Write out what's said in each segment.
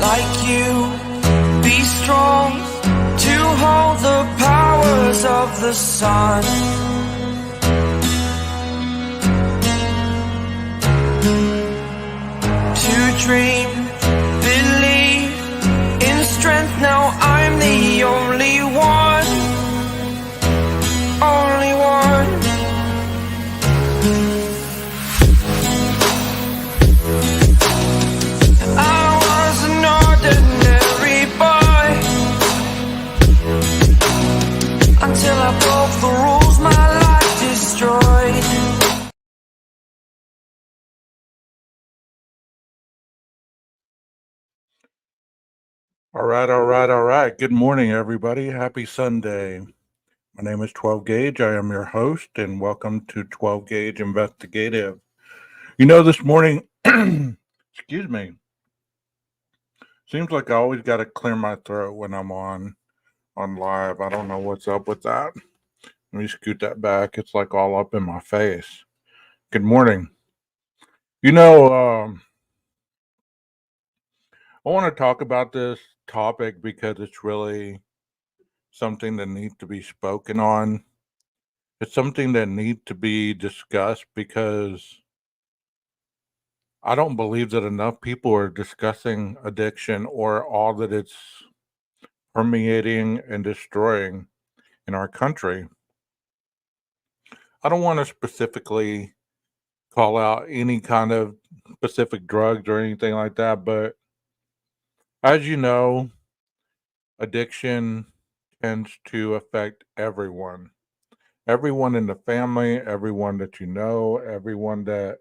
like you. Be strong to hold the powers of the sun. To dream, believe in strength. Now I'm the only one. Only one. I was an ordinary boy until I broke the rules my life destroyed. All right. Good morning, everybody. Happy Sunday. My name is 12 Gauge. I am your host, and welcome to 12 Gauge Investigative. This morning, excuse me, seems like I always got to clear my throat when I'm on live. I don't know what's up with that. Let me scoot that back. It's like all up in my face. Good morning. You know, um, I want to talk about this topic because it's really something that needs to be spoken on. It's something that needs to be discussed because I don't believe that enough people are discussing addiction or all that it's permeating and destroying in our country. I don't want to specifically call out any kind of specific drugs or anything like that, but as you know, addiction tends to affect everyone. Everyone in the family, everyone that you know, everyone that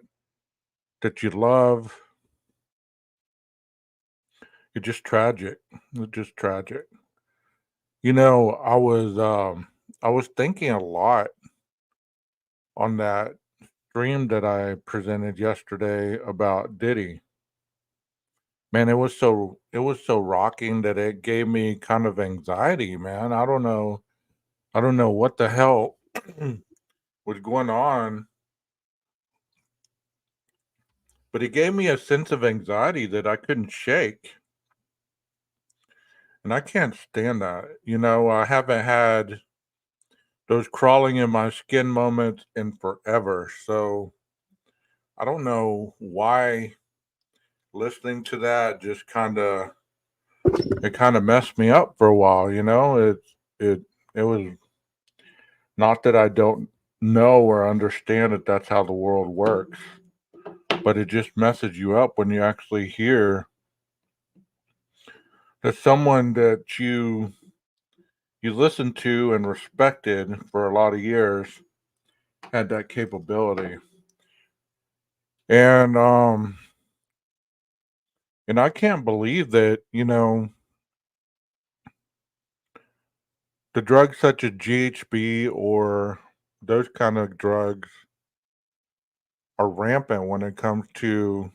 you love. It's just tragic. It's just tragic. I was thinking a lot on that stream that I presented yesterday about Diddy. Man, it was so rocking that it gave me kind of anxiety, man. I don't know what the hell was going on, but it gave me a sense of anxiety that I couldn't shake. And I can't stand that. I haven't had those crawling in my skin moments in forever. So I don't know why listening to that just kind of messed me up for a while. It was not that I don't know or understand that that's how the world works, but it just messes you up when you actually hear that someone that you listened to and respected for a lot of years had that capability. And and I can't believe that, the drugs such as GHB or those kind of drugs are rampant when it comes to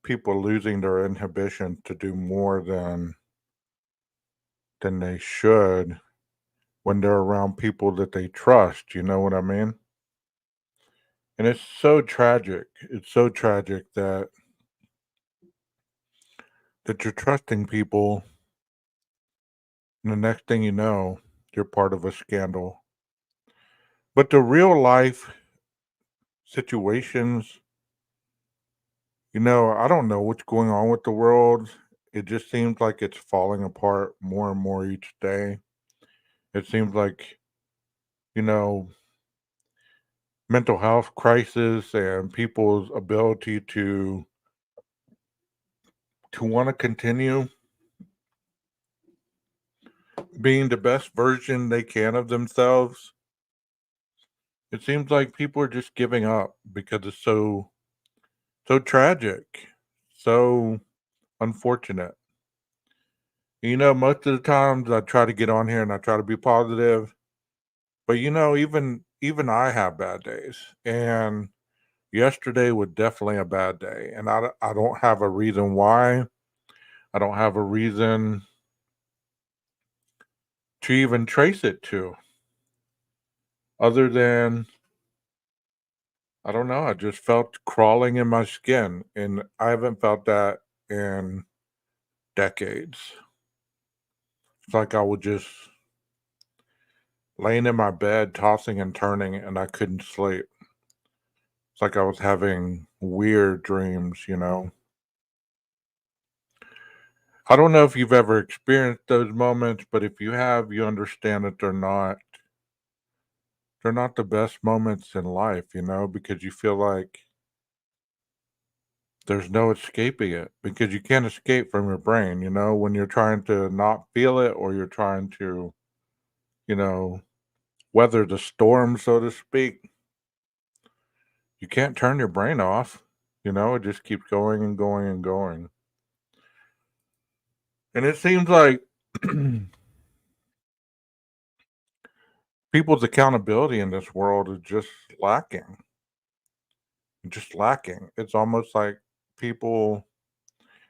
people losing their inhibition to do more than they should when they're around people that they trust, you know what I mean? And it's so tragic. It's so tragic that you're trusting people and the next thing you know, you're part of a scandal. But the real life situations, I don't know what's going on with the world. It just seems like it's falling apart more and more each day. It seems like, you know, mental health crisis and people's ability to want to continue being the best version they can of themselves. It seems like people are just giving up because it's so tragic, so unfortunate. Most of the times I try to get on here and I try to be positive, but even I have bad days, and yesterday was definitely a bad day, and I don't have a reason why. I don't have a reason to even trace it to, other than I don't know. I just felt crawling in my skin, and I haven't felt that in decades. It's like I was just laying in my bed, tossing and turning, and I couldn't sleep. It's like I was having weird dreams. I don't know if you've ever experienced those moments, but if you have, you understand that they're not the best moments in life, because you feel like there's no escaping it because you can't escape from your brain, when you're trying to not feel it or you're trying to, you know, weather the storm, so to speak. You can't turn your brain off, it just keeps going and going and going. And it seems like people's accountability in this world is just lacking. It's almost like people,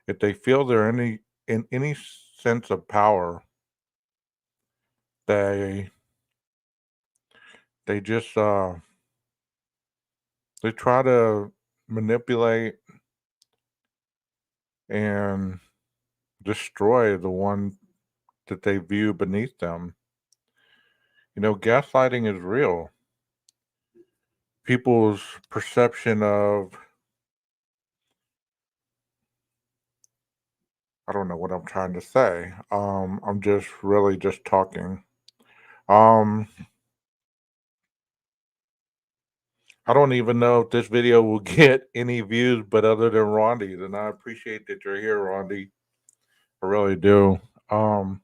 if they feel they're in any sense of power, they they just they try to manipulate and destroy the one that they view beneath them. Gaslighting is real. People's perception of, I don't know what I'm trying to say. I'm just really just talking. Um, I don't even know if this video will get any views, but other than Rondi, and I appreciate that you're here, Rondi. I really do. Um,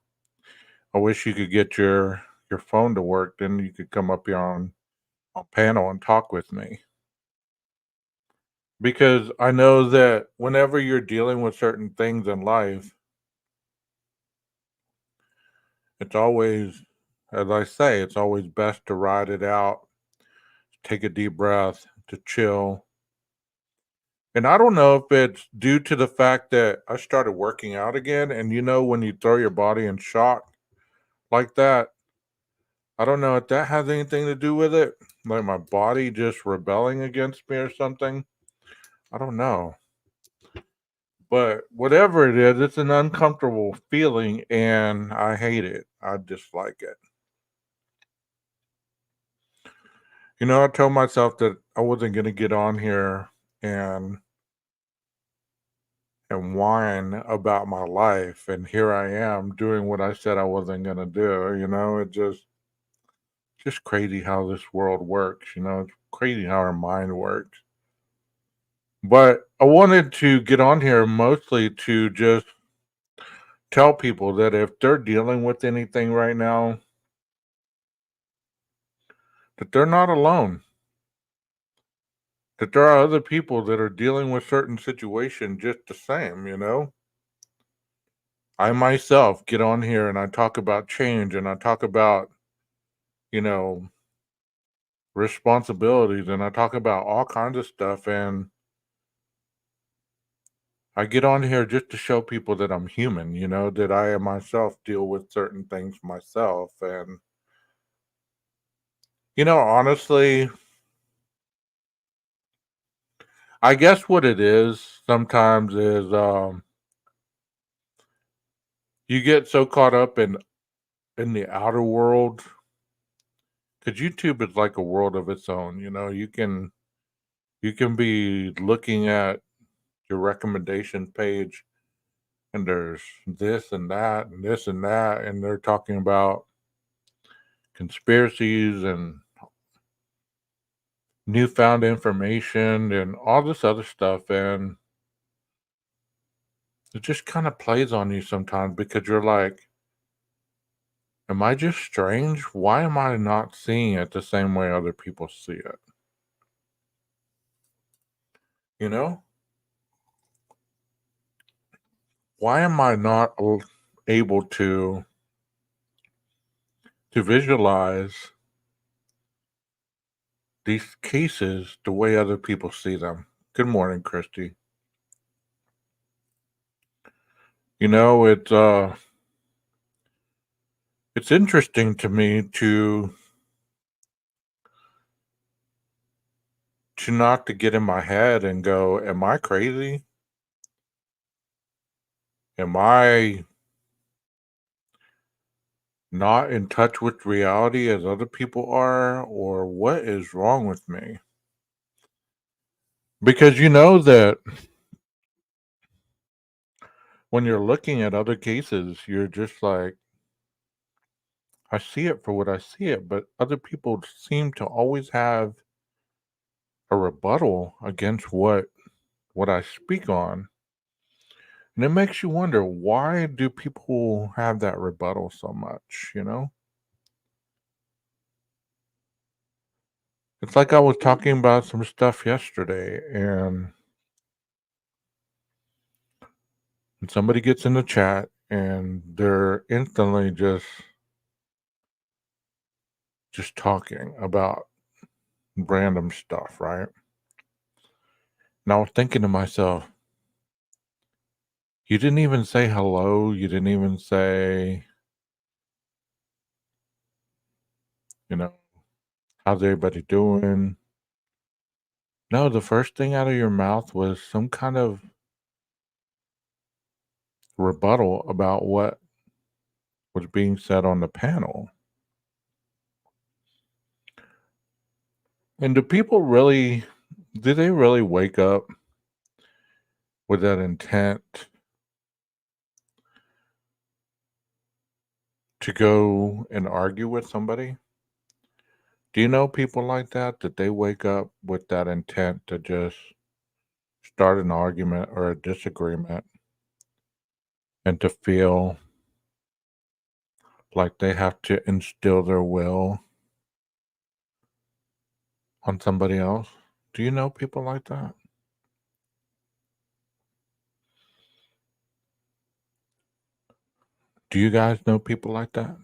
I wish you could get your phone to work. Then you could come up here on panel and talk with me. Because I know that whenever you're dealing with certain things in life, it's always, as I say, it's always best to ride it out, take a deep breath, to chill. And I don't know if it's due to the fact that I started working out again. And when you throw your body in shock like that, I don't know if that has anything to do with it. Like my body just rebelling against me or something. I don't know. But whatever it is, it's an uncomfortable feeling and I hate it. I dislike it. I told myself that I wasn't going to get on here and whine about my life, and here I am doing what I said I wasn't going to do. It just crazy how this world works. It's crazy how our mind works. But I wanted to get on here mostly to just tell people that if they're dealing with anything right now, that they're not alone. That there are other people that are dealing with certain situations just the same. I myself get on here and I talk about change and I talk about, you know, responsibilities and I talk about all kinds of stuff. And I get on here just to show people that I'm human, that I myself deal with certain things myself. And, honestly, I guess what it is sometimes is you get so caught up in the outer world because YouTube is like a world of its own. You can be looking at your recommendation page and there's this and that and this and that, and they're talking about conspiracies and newfound information and all this other stuff. And it just kind of plays on you sometimes because you're like, am I just strange? Why am I not seeing it the same way other people see it? You know? Why am I not able to visualize these cases the way other people see them? Good morning, Christy. It's interesting to me to not to get in my head and go, am I crazy? Am I not in touch with reality as other people are, or what is wrong with me? Because you know that when you're looking at other cases, you're just like, I see it for what I see it, but other people seem to always have a rebuttal against what I speak on. And it makes you wonder, why do people have that rebuttal so much, you know? It's like I was talking about some stuff yesterday, and somebody gets in the chat and they're instantly just talking about random stuff, right? And I was thinking to myself, you didn't even say hello. You didn't even say, you know, how's everybody doing? No, the first thing out of your mouth was some kind of rebuttal about what was being said on the panel. And do they really wake up with that intent to go and argue with somebody? Do you know people like that? That they wake up with that intent to just start an argument or a disagreement and to feel like they have to instill their will on somebody else? Do you know people like that? Do you guys know people like that?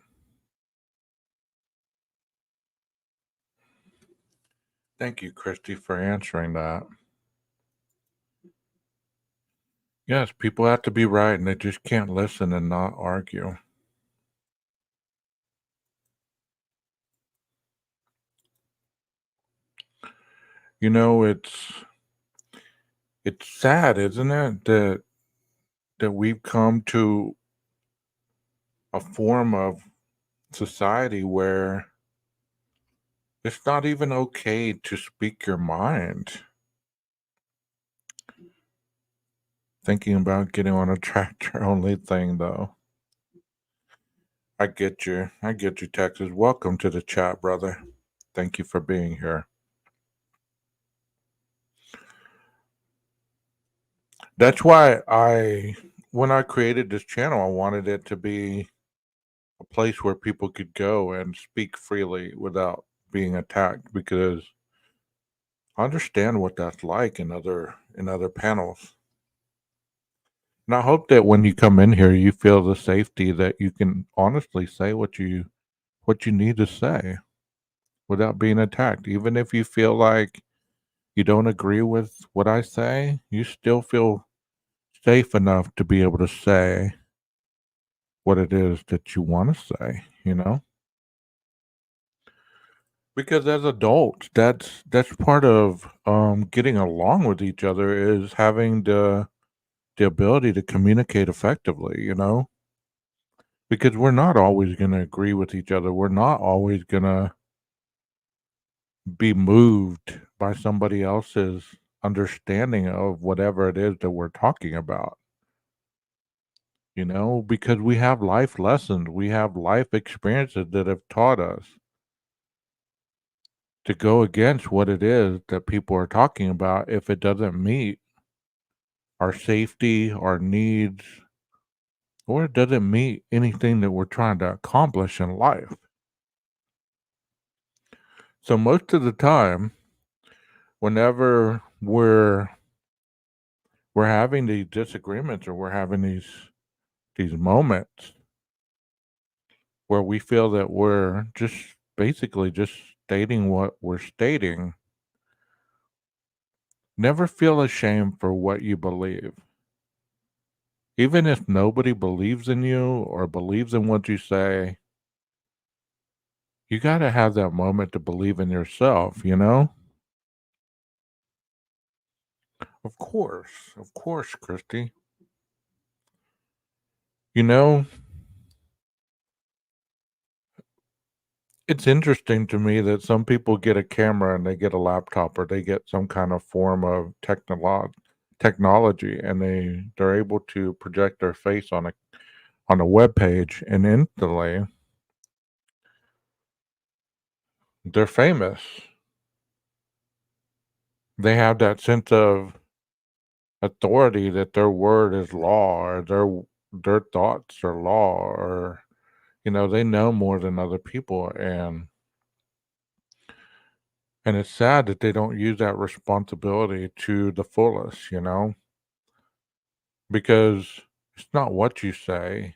Thank you, Christy, for answering that. Yes, people have to be right and they just can't listen and not argue. You know, it's sad, isn't it, that we've come to a form of society where it's not even okay to speak your mind. Thinking about getting on a tractor only thing, though. I get you. I get you, Texas. Welcome to the chat, brother. Thank you for being here. That's why when I created this channel, I wanted it to be a place where people could go and speak freely without being attacked, because I understand what that's like in other panels. And I hope that when you come in here, you feel the safety that you can honestly say what you need to say without being attacked. Even if you feel like you don't agree with what I say, you still feel safe enough to be able to say what it is that you want to say, you know? Because as adults, that's part of getting along with each other, is having the ability to communicate effectively, you know? Because we're not always going to agree with each other. We're not always going to be moved by somebody else's understanding of whatever it is that we're talking about, you know? Because we have life lessons, we have life experiences that have taught us to go against what it is that people are talking about if it doesn't meet our safety, our needs, or it doesn't meet anything that we're trying to accomplish in life. So most of the time, whenever we're having these disagreements, or we're having these moments where we feel that we're just basically just stating what we're stating, never feel ashamed for what you believe. Even if nobody believes in you or believes in what you say, you got to have that moment to believe in yourself, you know? Of course, Christy. You know, it's interesting to me that some people get a camera and they get a laptop or they get some kind of form of technology and they're able to project their face on a web page and instantly they're famous. They have that sense of authority that their word is law or their thoughts are law or they know more than other people and it's sad that they don't use that responsibility to the fullest, because it's not what you say,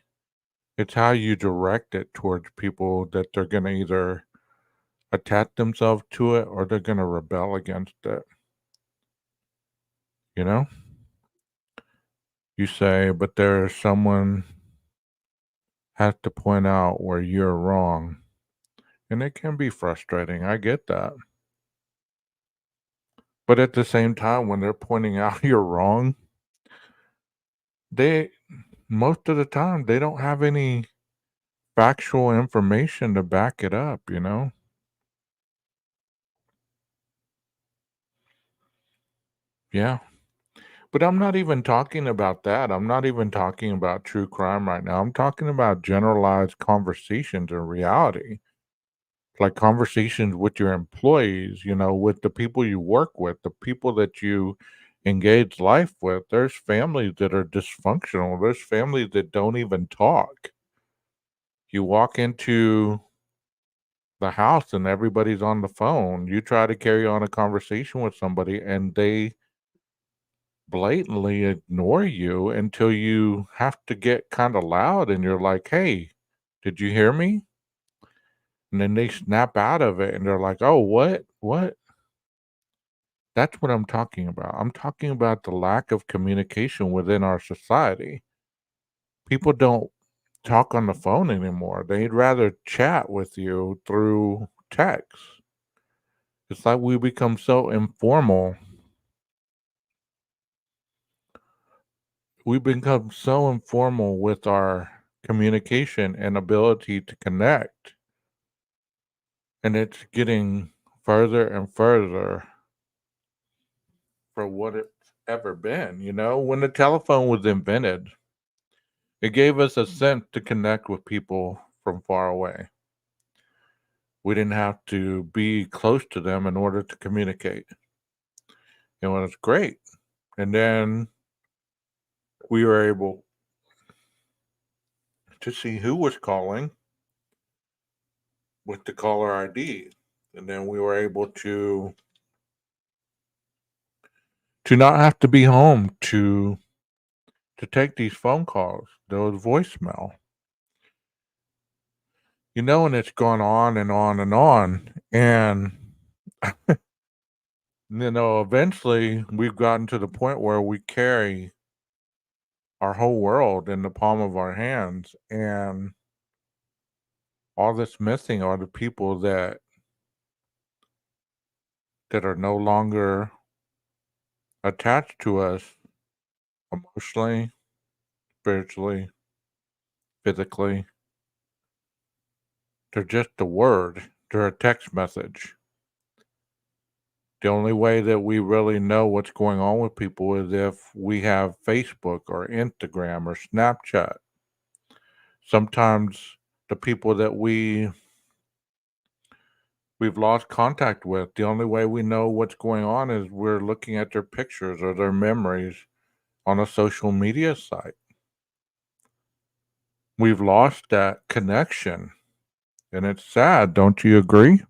it's how you direct it towards people that they're going to either attach themselves to it or they're going to rebel against it, you know? You say, but there's someone has to point out where you're wrong. And it can be frustrating. I get that. But at the same time, when they're pointing out you're wrong, they most of the time they don't have any factual information to back it up. Yeah. But I'm not even talking about that. I'm not even talking about true crime right now. I'm talking about generalized conversations in reality, like conversations with your employees, with the people you work with, the people that you engage life with. There's families that are dysfunctional, there's families that don't even talk. You walk into the house and everybody's on the phone. You try to carry on a conversation with somebody and they blatantly ignore you until you have to get kind of loud and you're like, "Hey, did you hear me?" And then they snap out of it and they're like, "Oh, what? What?" That's what I'm talking about. I'm talking about the lack of communication within our society. People don't talk on the phone anymore. They'd rather chat with you through text. It's like we become so informal. We become so informal with our communication and ability to connect. And it's getting further and further from what it's ever been. When the telephone was invented, it gave us a sense to connect with people from far away. We didn't have to be close to them in order to communicate. It was great. And then we were able to see who was calling with the caller ID. And then we were able to not have to be home to take these phone calls. There was voicemail. And it's gone on and on and on. And eventually we've gotten to the point where we carry our whole world in the palm of our hands. And all that's missing are the people that are no longer attached to us emotionally, spiritually, physically. They're just a word, they're a text message. The only way that we really know what's going on with people is if we have Facebook or Instagram or Snapchat. Sometimes the people that we've lost contact with, the only way we know what's going on is we're looking at their pictures or their memories on a social media site. We've lost that connection, and it's sad, don't you agree?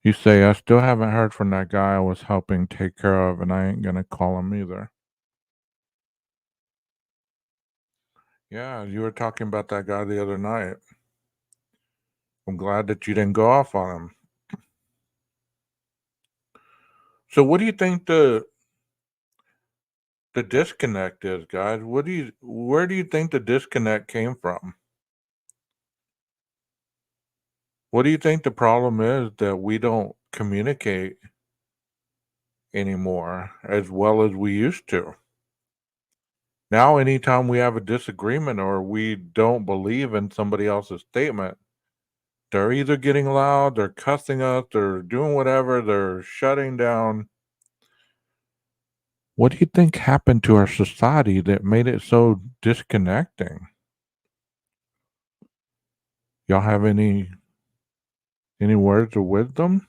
You say, I still haven't heard from that guy I was helping take care of, and I ain't gonna call him either. Yeah, you were talking about that guy the other night. I'm glad that you didn't go off on him. So what do you think the disconnect is, guys? Where do you think the disconnect came from? What do you think the problem is that we don't communicate anymore as well as we used to? Now, anytime we have a disagreement or we don't believe in somebody else's statement, they're either getting loud, they're cussing us, they're doing whatever, they're shutting down. What do you think happened to our society that made it so disconnecting? Y'all have any words of wisdom?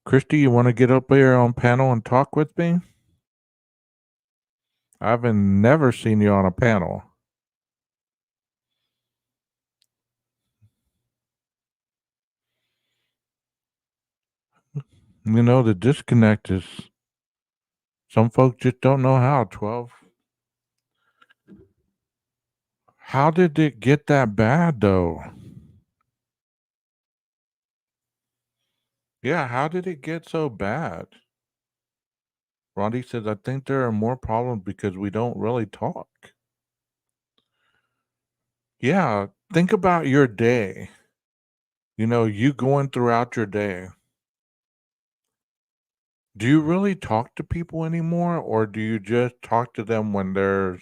Christy, you want to get up here on panel and talk with me? I've never seen you on a panel. You know, the disconnect is some folks just don't know how. 12. How did it get that bad, though? Yeah, how did it get so bad? Rondi says, I think there are more problems because we don't really talk. Yeah, think about your day. You know, you going throughout your day. Do you really talk to people anymore, or do you just talk to them when there's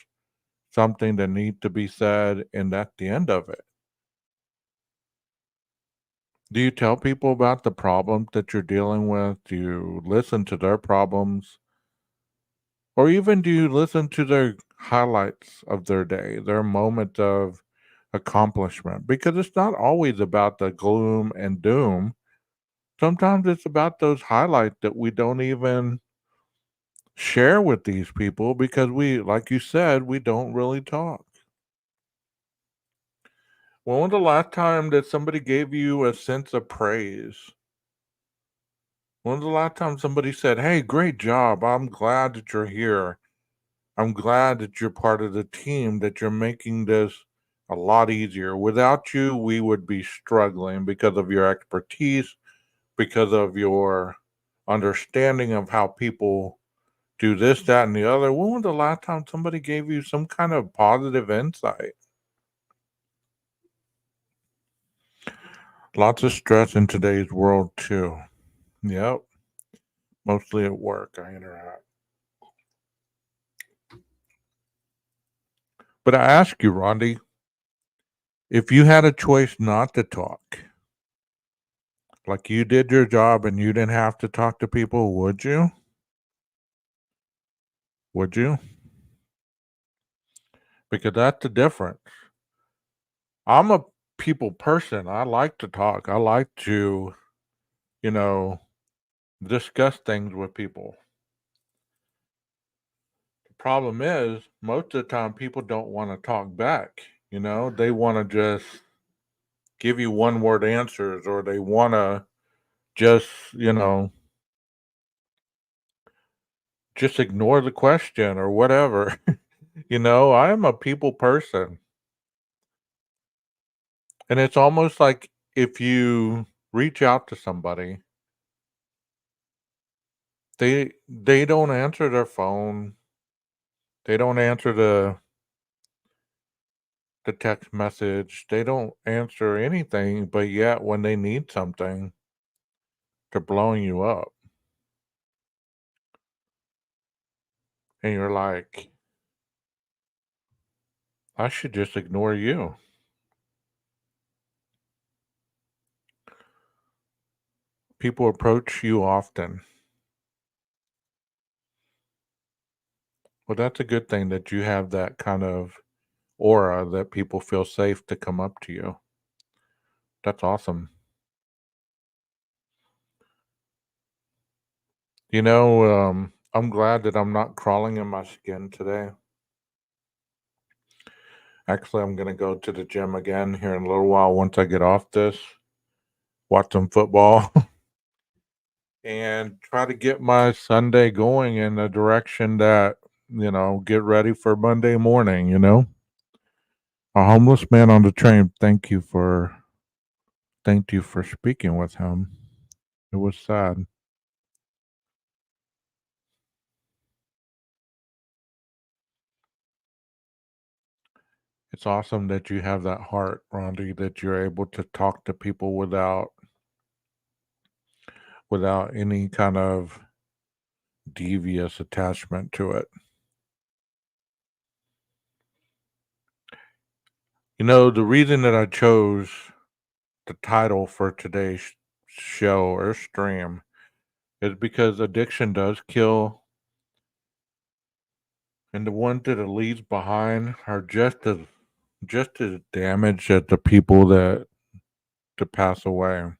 something that needs to be said and that's the end of it? Do you tell people about the problems that you're dealing with? Do you listen to their problems? Or even do you listen to their highlights of their day, their moment of accomplishment? Because it's not always about the gloom and doom. Sometimes it's about those highlights that we don't even share with these people because we, like you said, we don't really talk. When was the last time that somebody gave you a sense of praise? When was the last time somebody said, hey, great job. I'm glad that you're here. I'm glad that you're part of the team, that you're making this a lot easier. Without you, we would be struggling because of your expertise, because of your understanding of how people do this, that, and the other. When was the last time somebody gave you some kind of positive insight? Lots of stress in today's world, too. Yep. Mostly at work, I interact. But I ask you, Rondi, if you had a choice not to talk, like you did your job and you didn't have to talk to people, would you? Would you? Because that's the difference. I'm a people person. I like to talk. I like to, you know, discuss things with people. The problem is, most of the time, people don't want to talk back. You know, they want to just give you one word answers or they want to just, just ignore the question or whatever. I am a people person. And it's almost like if you reach out to somebody, they don't answer their phone. They don't answer the text message. They don't answer anything, but yet when they need something, they're blowing you up. And you're like, I should just ignore you. People approach you often. Well, that's a good thing that you have that kind of aura that people feel safe to come up to you. That's awesome. I'm glad that I'm not crawling in my skin today. Actually, I'm going to go to the gym again here in a little while once I get off this, watch some football, and try to get my Sunday going in the direction that, get ready for Monday morning. A homeless man on the train, thanked you for speaking with him. It was sad. It's awesome that you have that heart, Rondi, that you're able to talk to people without any kind of devious attachment to it. You know, the reason that I chose the title for today's show or stream is because addiction does kill, and the ones that it leaves behind are just as damaged as the people that pass away.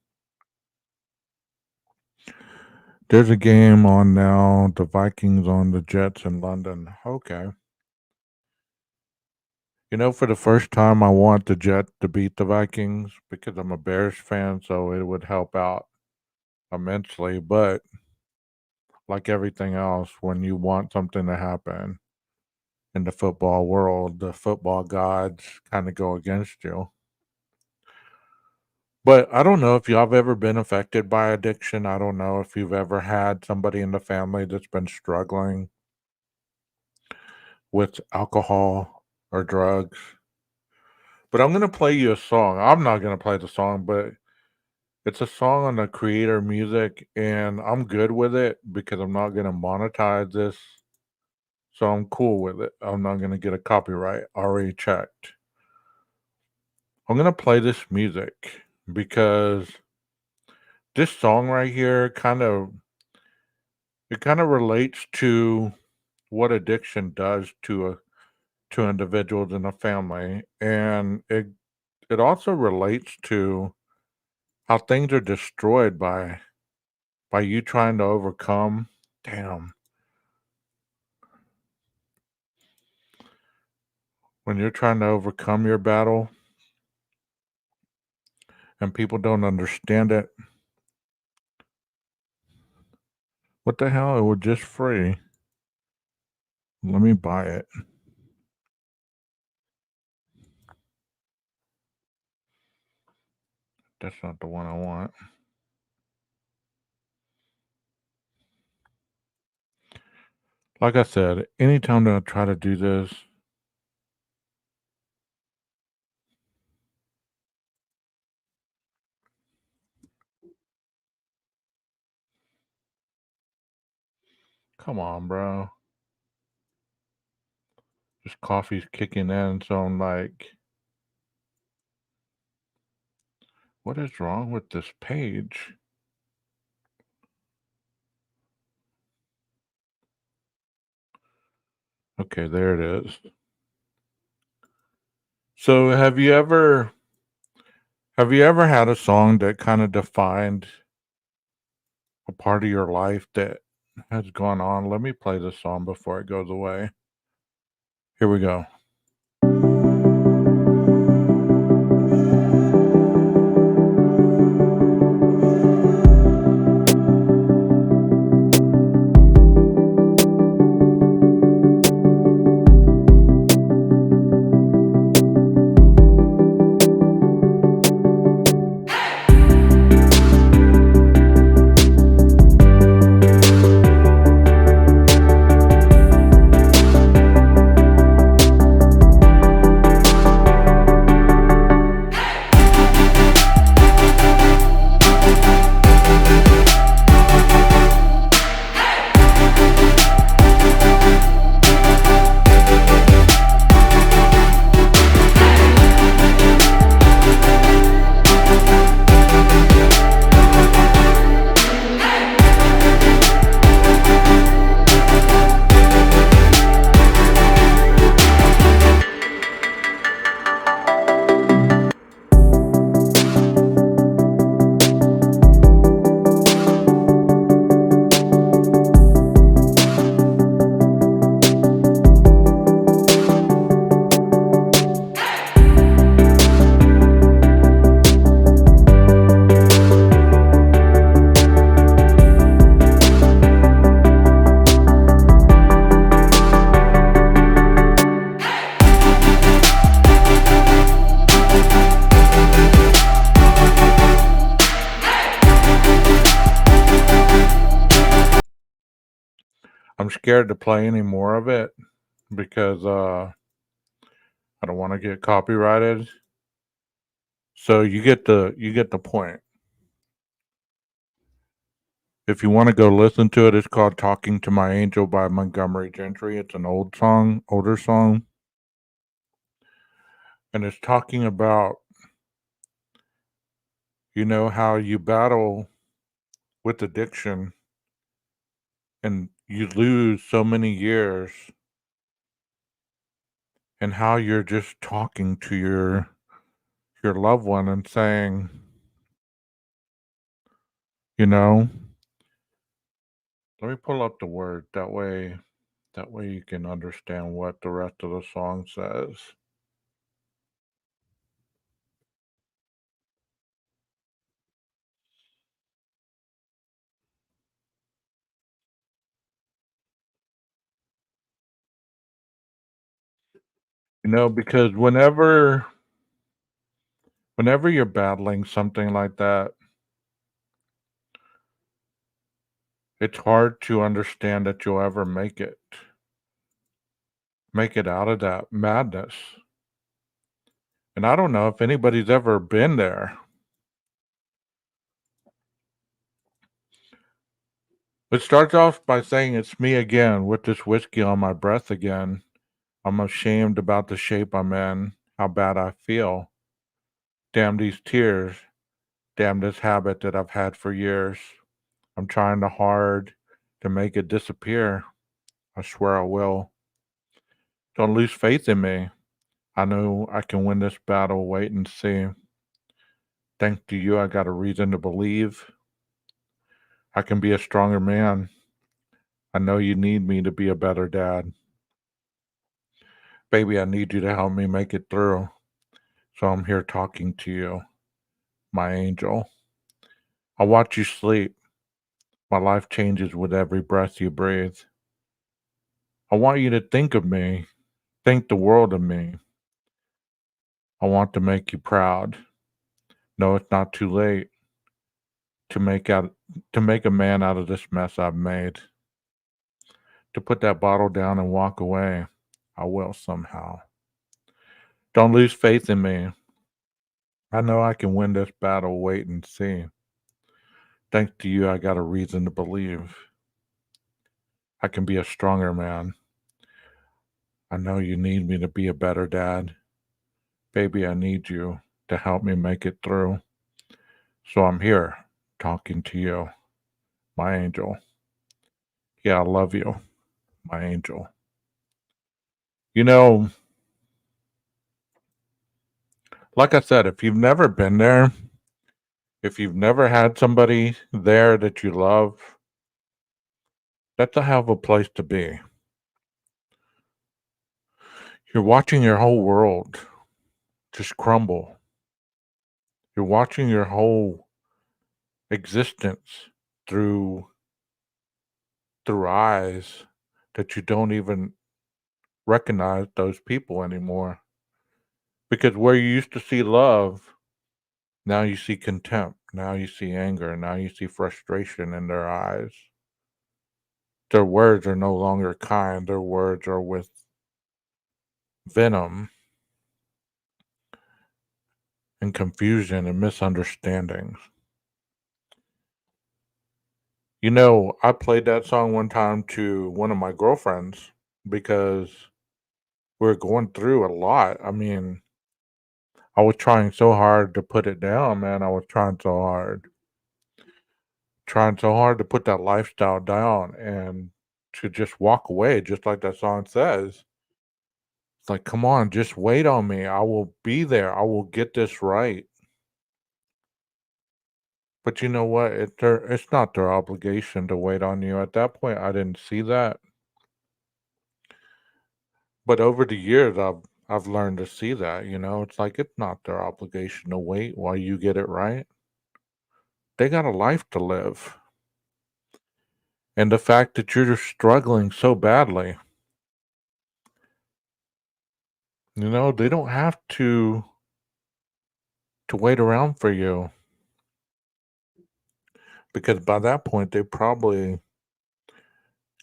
There's a game on now, the Vikings on the Jets in London. Okay. You know, for the first time, I want the Jets to beat the Vikings because I'm a Bears fan, so it would help out immensely. But like everything else, when you want something to happen in the football world, the football gods kind of go against you. But I don't know if y'all have ever been affected by addiction. I don't know if you've ever had somebody in the family that's been struggling with alcohol or drugs. But I'm going to play you a song. I'm not going to play the song, but it's a song on the Creator Music, and I'm good with it because I'm not going to monetize this. So I'm cool with it. I'm not going to get a copyright. Already checked. I'm going to play this music because this song right here kind of relates to what addiction does to individuals in a family, and it also relates to how things are destroyed by you trying to overcome. Damn, when you're trying to overcome your battle and people don't understand it. What the hell? It was just free. Let me buy it. That's not the one I want. Like I said, anytime that I try to do this, come on, bro. This coffee's kicking in, so I'm like, what is wrong with this page? Okay, there it is. So have you ever had a song that kind of defined a part of your life that has gone on? Let me play this song before it goes away. Here we go. I'm scared to play any more of it because I don't want to get copyrighted. So you get the point. If you want to go listen to it, it's called Talking to My Angel by Montgomery Gentry. It's an older song, and it's talking about, how you battle with addiction and you lose so many years, and how you're just talking to your loved one and saying, you know, let me pull up the word that way you can understand what the rest of the song says. Because whenever you're battling something like that, it's hard to understand that you'll ever make it out of that madness. And I don't know if anybody's ever been there. It starts off by saying, "It's me again with this whiskey on my breath again. I'm ashamed about the shape I'm in, how bad I feel. Damn these tears, damn this habit that I've had for years. I'm trying to hard to make it disappear. I swear I will. Don't lose faith in me. I know I can win this battle. Wait and see. Thanks to you, I got a reason to believe I can be a stronger man. I know you need me to be a better dad. Baby, I need you to help me make it through. So I'm here talking to you, my angel. I watch you sleep. My life changes with every breath you breathe. I want you to think of me, think the world of me. I want to make you proud. No, it's not too late to make a man out of this mess I've made. To put that bottle down and walk away. I will somehow. Don't lose faith in me. I know I can win this battle. Wait and see. Thanks to you, I got a reason to believe I can be a stronger man. I know you need me to be a better dad. Baby, I need you to help me make it through. So I'm here talking to you, my angel. Yeah, I love you, my angel. You know, like I said, if you've never been there, if you've never had somebody there that you love, that's a hell of a place to be. You're watching your whole world just crumble. You're watching your whole existence through eyes that you don't even recognize those people anymore. Because where you used to see love, now you see contempt, now you see anger, now you see frustration in their eyes. Their words are no longer kind, their words are with venom and confusion and misunderstandings. I played that song one time to one of my girlfriends because we're going through a lot. I mean, I was trying so hard to put it down, man. I was trying so hard to put that lifestyle down and to just walk away, just like that song says. It's like, come on, just wait on me. I will be there. I will get this right. But you know what? It's not their obligation to wait on you. At that point, I didn't see that. But over the years, I've learned to see that. It's like it's not their obligation to wait while you get it right. They got a life to live, and the fact that you're struggling so badly, they don't have to wait around for you because by that point they're probably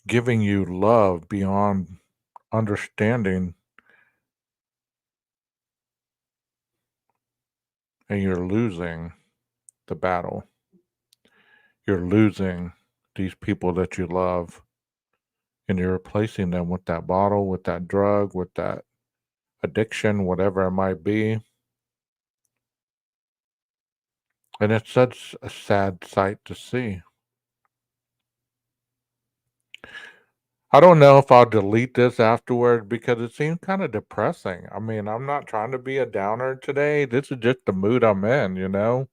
giving you love beyond understanding, and you're losing the battle. You're losing these people that you love, and you're replacing them with that bottle, with that drug, with that addiction, whatever it might be. And it's such a sad sight to see. I don't know if I'll delete this afterward because it seems kind of depressing. I mean, I'm not trying to be a downer today. This is just the mood I'm in, you know?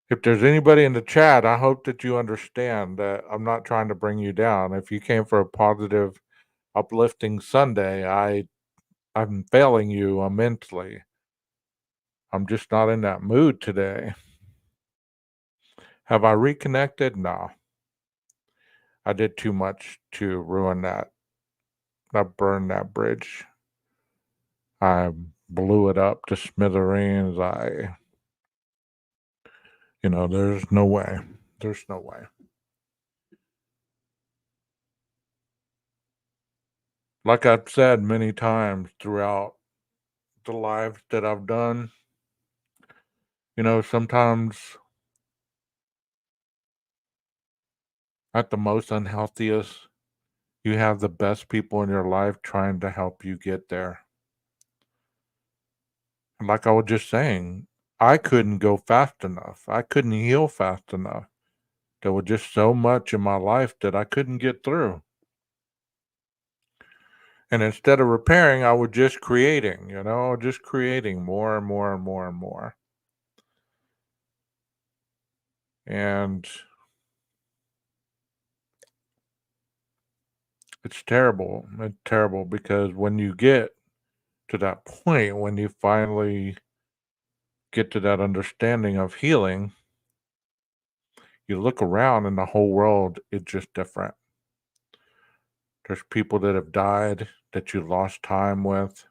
If there's anybody in the chat, I hope that you understand that I'm not trying to bring you down. If you came for a positive, uplifting Sunday, I'm failing you immensely. I'm just not in that mood today. Have I reconnected? No. I did too much to ruin that. I burned that bridge. I blew it up to smithereens. There's no way. There's no way. Like I've said many times throughout the lives that I've done, sometimes at the most unhealthiest, you have the best people in your life trying to help you get there. And like I was just saying, I couldn't go fast enough. I couldn't heal fast enough. There was just so much in my life that I couldn't get through. And instead of repairing, I was just creating, just creating more and more and more and more. And it's terrible. It's terrible because when you get to that point, when you finally get to that understanding of healing, you look around and the whole world is just different. There's people that have died that you lost time with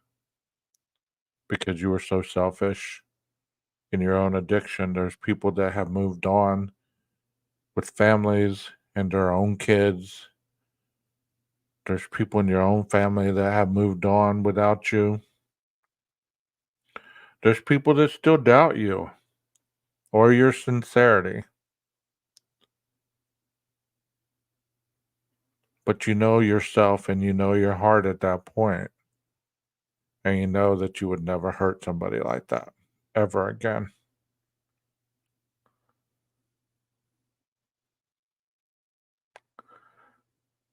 because you were so selfish in your own addiction. There's people that have moved on with families and their own kids. There's people in your own family that have moved on without you. There's people that still doubt you or your sincerity. But you know yourself and you know your heart at that point, and you know that you would never hurt somebody like that ever again.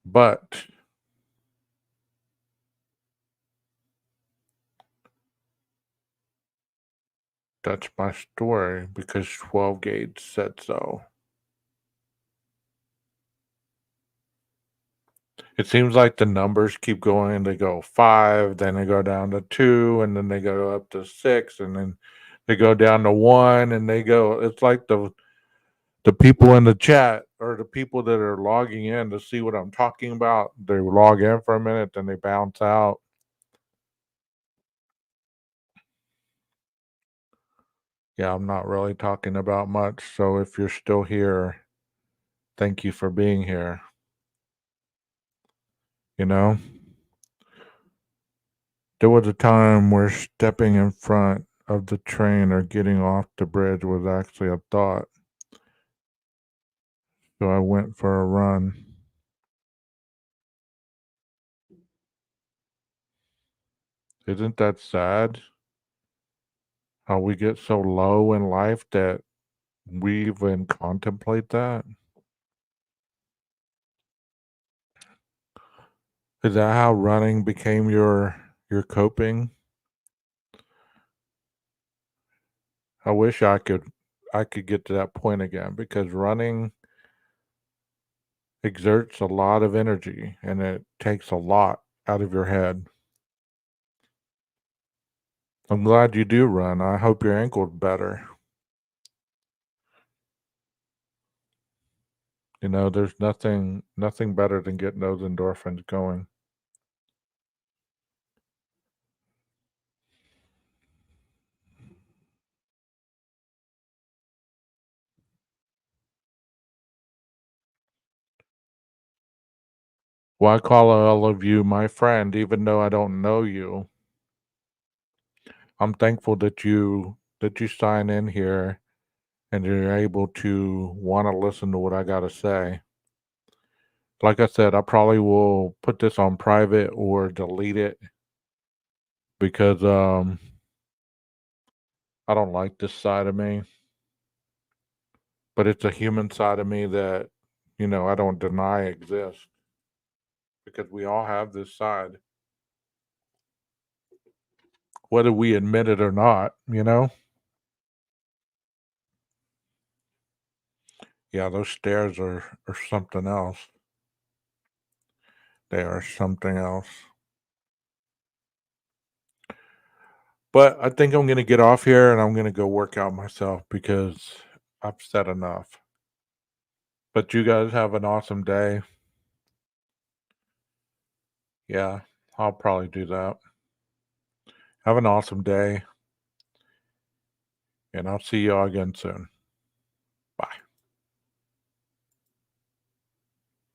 But that's my story because 12 Gauge said so. It seems like the numbers keep going. They go 5, then they go down to 2, and then they go up to 6, and then they go down to 1, and it's like the people in the chat or the people that are logging in to see what I'm talking about. They log in for a minute, then they bounce out. Yeah, I'm not really talking about much. So if you're still here, thank you for being here. There was a time where stepping in front of the train or getting off the bridge was actually a thought. So I went for a run. Isn't that sad? How we get so low in life that we even contemplate that? Is that how running became your coping? I wish I could get to that point again because running exerts a lot of energy and it takes a lot out of your head. I'm glad you do run. I hope your ankle's better. There's nothing better than getting those endorphins going. Well, I call all of you my friend, even though I don't know you. I'm thankful that you sign in here and you're able to want to listen to what I got to say. Like I said, I probably will put this on private or delete it because I don't like this side of me, but it's a human side of me that, I don't deny exists because we all have this side, whether we admit it or not. Yeah, those stairs are something else. They are something else. But I think I'm going to get off here and I'm going to go work out myself because I've said enough. But you guys have an awesome day. Yeah, I'll probably do that. Have an awesome day, and I'll see you all again soon.